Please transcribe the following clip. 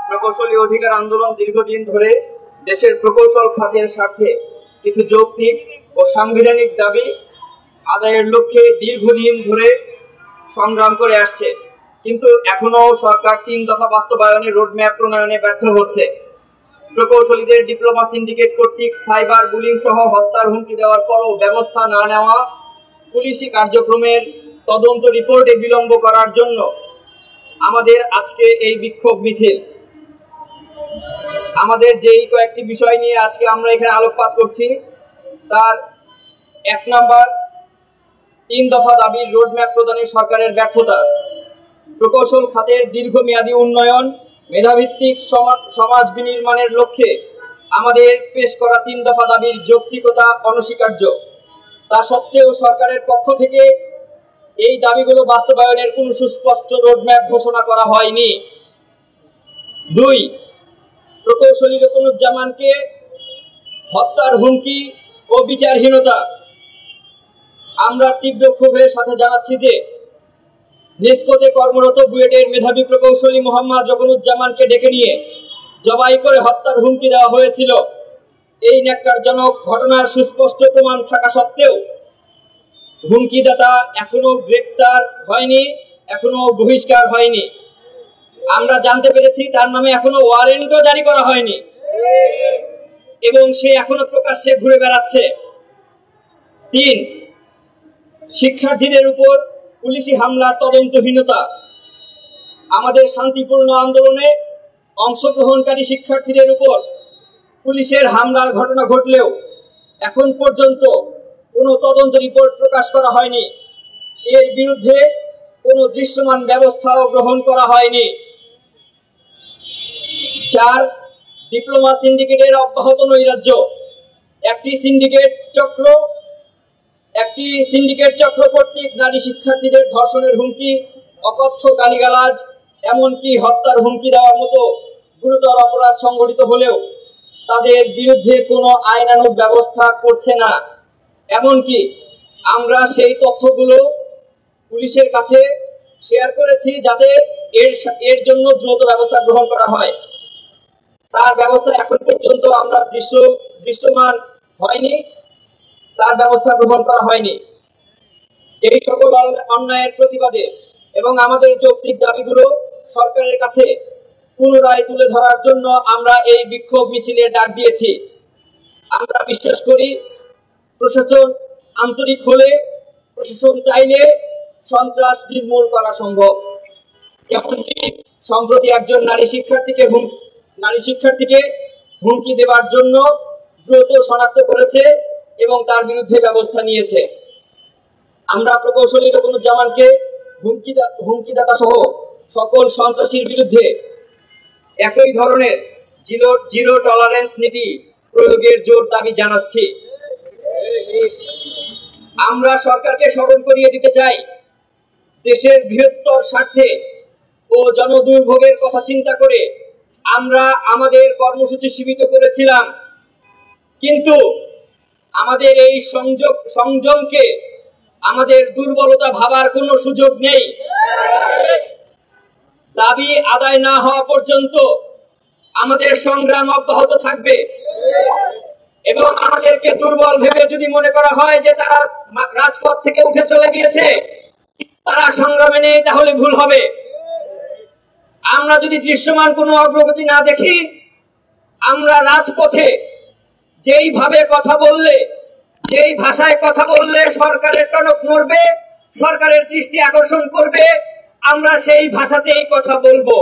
প্রকৌশলী অধিকার আন্দোলন দীর্ঘদিন ধরে দেশের প্রকৌশল খাতের স্বার্থে কিছু যৌক্তিক ও সাংবিধানিক দাবি আদায়ের লক্ষ্যে দীর্ঘদিন ধরে সংগ্রাম করে আসছে, কিন্তু এখনো সরকার 3 দফা বাস্তবায়নের রোডম্যাপ প্রণয়নে ব্যর্থ হচ্ছে। প্রকৌশলীদের ডিপ্লোমা সিন্ডিকেট কর্তৃক সাইবার বুলিং সহ হত্যার হুমকি দেওয়ার পরও ব্যবস্থা না নেওয়া, পুলিশি কার্যক্রমের তদন্ত রিপোর্টে বিলম্ব করার জন্য আমাদের আজকে এই বিক্ষোভ মিছিল। আমাদের যেই কয়েকটি বিষয় নিয়ে আজকে আমরা এখানে আলোকপাত করছি, তার 1 নম্বর 3 দফা দাবির রোডম্যাপ প্রদানের সরকারের ব্যর্থতা, প্রকৌশল খাতের দীর্ঘমেয়াদী উন্নয়ন, মেধাভিত্তিক সমাজ বিনির্মাণের লক্ষ্যে আমাদের পেশ করা 3 দফা দাবির যৌক্তিকতা অনস্বীকার্য। তা সত্ত্বেও সরকারের পক্ষ থেকে এই দাবিগুলো বাস্তবায়নের কোনো সুস্পষ্ট রোডম্যাপ ঘোষণা করা হয়নি। 2, প্রকৌশলী রকনুজ্জামানকে হত্যার হুমকি ও বিচারহীনতা। আমরা তীব্র ক্ষোভের সাথে জানাচ্ছি যে নিষ্কোতে কর্মরত বুয়েটের মেধাবী প্রকৌশলী মোহাম্মদ রকনুজ্জামানকে ডেকে নিয়ে জবাই করে হত্যার হুমকি দেওয়া হয়েছিল। এই ন্যাক্কারজনক ঘটনার সুস্পষ্ট প্রমাণ থাকা সত্ত্বেও হুমকিদাতা এখনো গ্রেপ্তার হয়নি, এখনো বহিষ্কার হয়নি। আমরা জানতে পেরেছি তার নামে এখনো ওয়ারেন্টও জারি করা হয়নি এবং সে এখনো প্রকাশ্যে ঘুরে বেড়াচ্ছে। 3, শিক্ষার্থীদের উপর পুলিশি হামলার তদন্তহীনতা। আমাদের শান্তিপূর্ণ আন্দোলনে অংশগ্রহণকারী শিক্ষার্থীদের উপর পুলিশের হামলার ঘটনা ঘটলেও এখন পর্যন্ত কোনো তদন্ত রিপোর্ট প্রকাশ করা হয়নি। এর বিরুদ্ধে কোনো দৃশ্যমান ব্যবস্থাও গ্রহণ করা হয়নি। 4, ডিপ্লোমা সিন্ডিকেটের অব্যাহত নৈরাজ্য। একটি সিন্ডিকেট চক্র কর্তৃক নারী শিক্ষার্থীদের ধর্ষণের হুমকি, অকথ্য গালিগালাজ, এমনকি হত্যার হুমকি দেওয়ার মতো গুরুতর অপরাধ সংঘটিত হলেও তাদের বিরুদ্ধে কোনো আইনানুগ ব্যবস্থা করছে না। এমনকি আমরা সেই তথ্যগুলো পুলিশের কাছে শেয়ার করেছি যাতে এর জন্য দ্রুত ব্যবস্থা গ্রহণ করা হয়। তার ব্যবস্থা এখন পর্যন্ত আমরা দৃশ্যমান হয়নি, তার ব্যবস্থা গ্রহণ করা হয়নি। এই সকল অন্যায়ের প্রতিবাদে এবং আমাদের যৌক্তিক দাবিগুলো সরকারের কাছে পুনরায় তুলে ধরার জন্য আমরা এই বিক্ষোভ মিছিলের ডাক দিয়েছি। আমরা বিশ্বাস করি প্রশাসন আন্তরিক হলে, প্রশাসন চাইলে সন্ত্রাস নির্মূল করা সম্ভব। যেমন সম্প্রতি একজন নারী শিক্ষার্থীকে হুমকি দেওয়ার জন্য দ্রুত শনাক্ত করেছে এবং তার বিরুদ্ধে ব্যবস্থা নিয়েছে। আমরা প্রকৌশলী রকনুজ্জামানকে হুমকিদাতা সহ সকল সন্ত্রাসীর বিরুদ্ধে একই ধরনের জিরো টলারেন্স নীতি প্রয়োগের জোর দাবি জানাচ্ছি। আমরা সরকারকে স্মরণ করিয়ে দিতে চাই, দেশের বৃহত্তর স্বার্থে ও জনদুর্ভোগের কথা চিন্তা করে আমরা আমাদের কর্মসূচি সীমিত করেছিলাম, কিন্তু আমাদের এই সংযমকে আমাদের দুর্বলতা ভাবার কোনো সুযোগ নেই। দাবি আদায় না হওয়া পর্যন্ত আমাদের সংগ্রাম অব্যাহত থাকবে এবং আমাদেরকে দুর্বল ভেবে যদি মনে করা হয় যে তারা রাজপথ থেকে উঠে চলে গিয়েছে, তারা সংগ্রামে নেই, তাহলে ভুল হবে। আমরা যদি দৃশ্যমান কোনো অগ্রগতি না দেখি, আমরা রাজপথে যেইভাবে কথা বললে, যেই ভাষায় কথা বললে সরকারের টনক নড়বে, সরকারের দৃষ্টি আকর্ষণ করবে, আমরা সেই ভাষাতেই কথা বলবো।